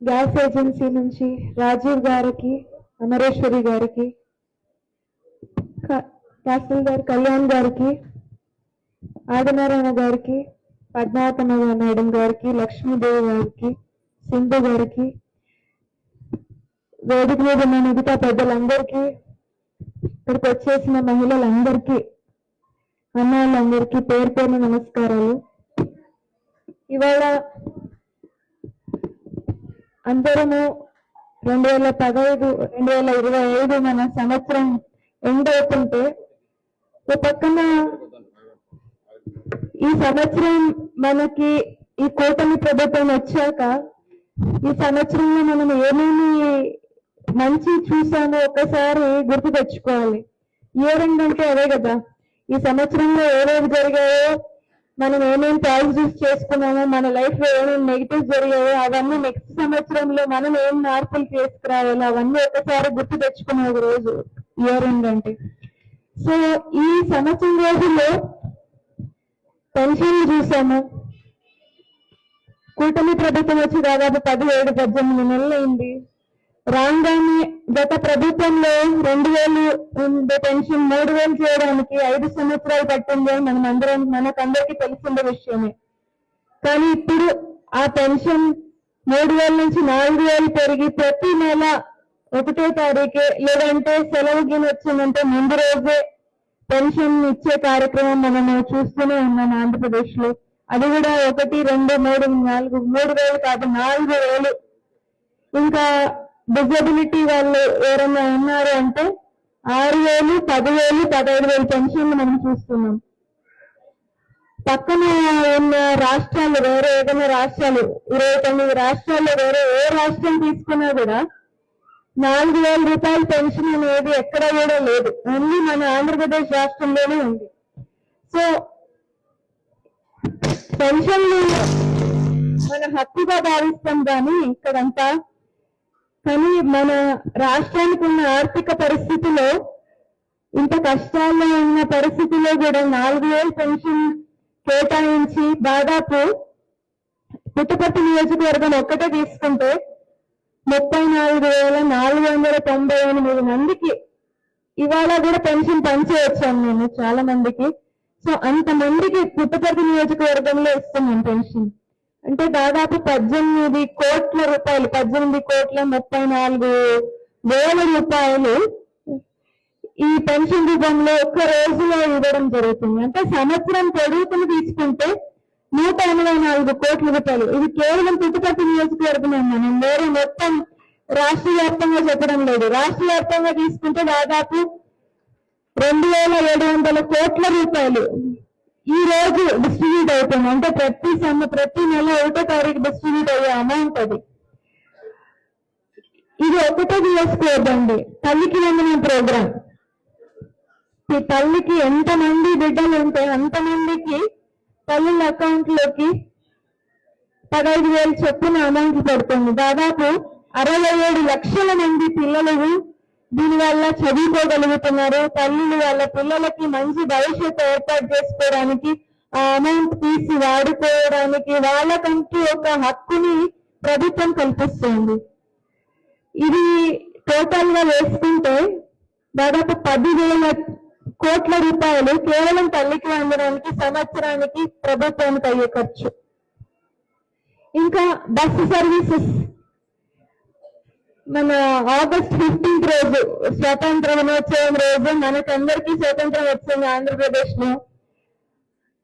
Gas agency నుంచి రాజీవ్ గారికి, అమరేశ్వరి గారికి, తహసీల్దార్ కళ్యాణ్ గారికి, ఆదినారాయణ గారికి, పద్మావతమ్మ మేడం గారికి, లక్ష్మీదేవి గారికి, సింధు గారికి, వేదిక మీద ఉన్న మిగతా పెద్దలందరికీ, ఇక్కడికి వచ్చేసిన మహిళలందరికీ, అమ్మాయిలందరికీ పేరు పేరున నమస్కారాలు. ఇవాళ అందరము 2025 మన సంవత్సరం ఎండ్ అవుతుంటే ఒక పక్కన ఈ సంవత్సరం మనకి ఈ కూటమి ప్రభుత్వం వచ్చాక ఈ సంవత్సరంలో మనం ఏమేమి మంచి చూసామో ఒకసారి గుర్తు తెచ్చుకోవాలి. ఇయర్ ఎండ్ అంటే అదే కదా, ఈ సంవత్సరంలో ఏవేవి జరిగాయో, మనం ఏమేమి పాజిటివ్స్ చేసుకున్నామో, మన లైఫ్ లో ఏమేమి నెగిటివ్స్ జరిగాయో అవన్నీ నెక్స్ట్ సంవత్సరంలో మనం ఏం మార్పులు తీసుకురావాలో అవన్నీ ఒకసారి గుర్తు తెచ్చుకునే ఒక రోజు ఇయర్ ఎండ్ అంటే. సో ఈ సంవత్సరం రోజుల్లో పెన్షన్లు చూసాము. కూటమి ప్రభుత్వం వచ్చి దాదాపు 17-18 నెలలు అయింది. రాగానే గత ప్రభుత్వంలో 2000 పెన్షన్ 3000 చేయడానికి 5 సంవత్సరాలు పట్టింది మనకందరికీ తెలిసిన విషయమే. కానీ ఇప్పుడు ఆ పెన్షన్ 3000 నుంచి 4000 పెరిగి ప్రతి నెల 1వ తారీఖే లేదంటే సెలవు గిని వచ్చిందంటే ముందు రోజే పెన్షన్ ఇచ్చే కార్యక్రమం మనము చూస్తూనే ఉన్నాం ఆంధ్రప్రదేశ్ లో. అది కూడా 1, 2, 3, 4 3000 కాదు 4000. ఇంకా డిజబిలిటీ వాళ్ళు ఎవరైనా ఉన్నారు అంటే 6000, 10,000, 15,000 పెన్షన్లు మనం చూస్తున్నాం. పక్కన ఉన్న రాష్ట్రాలు వేరే ఏదైనా రాష్ట్రాలు 29 రాష్ట్రాల్లో వేరే ఏ రాష్ట్రం తీసుకున్నా కూడా 4,000 రూపాయల పెన్షన్ అనేది ఎక్కడ కూడా లేదు. ఓన్లీ మన ఆంధ్రప్రదేశ్ రాష్ట్రంలోనే ఉంది. సో పెన్షన్లు మన హక్కుగా భావిస్తాం కానీ ఇక్కడంతా, కానీ మన రాష్ట్రానికి ఉన్న ఆర్థిక పరిస్థితిలో ఇంత కష్టాల్లో ఉన్న పరిస్థితిలో కూడా 4,000 పెన్షన్ కేటాయించి దాదాపు పుట్టపర్తి నియోజకవర్గం ఒక్కటే తీసుకుంటే 34,498 మందికి ఇవాళ కూడా పెన్షన్ పంచేయచ్చాను నేను చాలా మందికి. సో అంతమందికి పుట్టపర్తి నియోజకవర్గంలో ఇస్తున్నాం పెన్షన్. అంటే దాదాపు 18 కోట్ల రూపాయలు, 18,34,00,000 రూపాయలు ఈ పెన్షన్ రూపంలో ఒక్క రోజులో ఇవ్వడం జరుగుతుంది. అంటే సంవత్సరం పొడుగుతులు తీసుకుంటే 184 కోట్ల రూపాయలు. ఇది కేవలం పుట్టపర్తి నియోజకవర్గం మనం వేరే మొత్తం రాష్ట్ర వ్యాప్తంగా చెప్పడం లేదు. రాష్ట్ర వ్యాప్తంగా తీసుకుంటే దాదాపు 2,700 కోట్ల రూపాయలు ఈ రోజు డిస్ట్రిబ్యూట్ అవుతుంది. అంటే ప్రతి నెల 1వ తారీఖు డిస్ట్రిబ్యూట్ అయ్యే అమౌంట్ అది. ఇది ఒకటే చేసుకోవద్దండి. తల్లికి వందనం ప్రోగ్రాం, ఈ తల్లికి ఎంతమంది బిడ్డలు ఉంటే అంతమందికి తల్లుల అకౌంట్ లోకి 15,000 చొప్పున అమౌంట్ పడుతుంది. దాదాపు 67 లక్షల మంది పిల్లలు దీనివల్ల చదువుకోగలుగుతున్నారు. తల్లులు వాళ్ళ పిల్లలకి మంచి భవిష్యత్తు ఏర్పాటు చేసుకోవడానికి, ఆ అమౌంట్ తీసి వాడుకోవడానికి వాళ్ళకంటూ ఒక హక్కుని ప్రభుత్వం కల్పిస్తుంది. ఇది టోటల్ గా వేసుకుంటే దాదాపు 10,000 కోట్ల రూపాయలు కేవలం తల్లికి వందడానికి సంవత్సరానికి ప్రభుత్వానికి అయ్యే ఖర్చు. ఇంకా బస్సు సర్వీసెస్ మన ఆగస్ట్ 15 రోజు స్వాతంత్ర దినోత్సవం రోజు మనకందరికీ స్వాతంత్రం వచ్చింది ఆంధ్రప్రదేశ్ లో.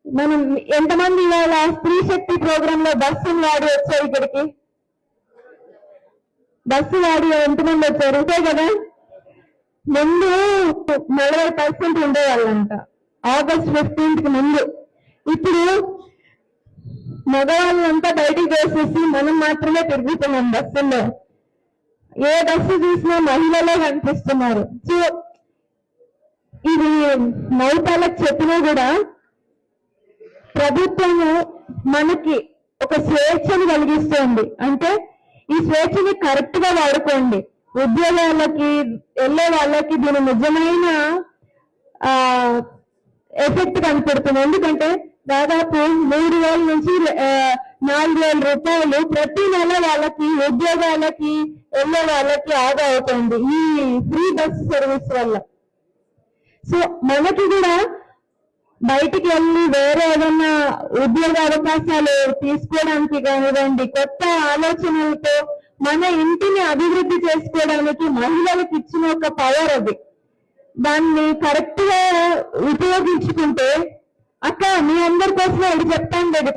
మనం ఎంతమంది ఇవాళ స్త్రీ శక్తి ప్రోగ్రామ్ లో బస్సులు వాడి వచ్చారు? ఇక్కడికి బస్సు వాడి ఎంతమంది వచ్చారు? అంతే కదా, ముందు 40% ఉండేవాళ్ళంట ఆగస్ట్ 15కి ముందు. ఇప్పుడు మగవాళ్ళంతా బయటికి వేసేసి మనం మాత్రమే తిరుగుతున్నాం బస్సుల్లో. ఏ బస్సు చూసినా మహిళలే కనిపిస్తున్నారు. సో ఇది నౌకాలకు చెప్పినా కూడా ప్రభుత్వము మనకి ఒక స్వేచ్ఛను కలిగిస్తుంది. అంటే ఈ స్వేచ్ఛని కరెక్ట్ గా వాడుకోండి. ఉద్యోగాలకి వెళ్ళే వాళ్ళకి దీని నిజమైన ఎఫెక్ట్ కనపడుతుంది. ఎందుకంటే దాదాపు 3,000 నుంచి 4,000 రూపాయలు ప్రతి నెల వాళ్ళకి ఉద్యోగాలకి వెళ్ళే వాళ్ళకి ఆదా అవుతుంది ఈ ఫ్రీ బస్ సర్వీస్ వల్ల. సో మనకి కూడా బయటికి వెళ్ళి వేరే ఏదైనా ఉద్యోగ అవకాశాలు తీసుకోవడానికి కానివ్వండి, కొత్త ఆలోచనలతో మన ఇంటిని అభివృద్ధి చేసుకోవడానికి మహిళలకు ఇచ్చిన ఒక పవర్ అది. దాన్ని కరెక్ట్ గా ఉపయోగించుకుంటే, అక్క మీ అందరి కోసం ఇది చెప్తాను లేదు.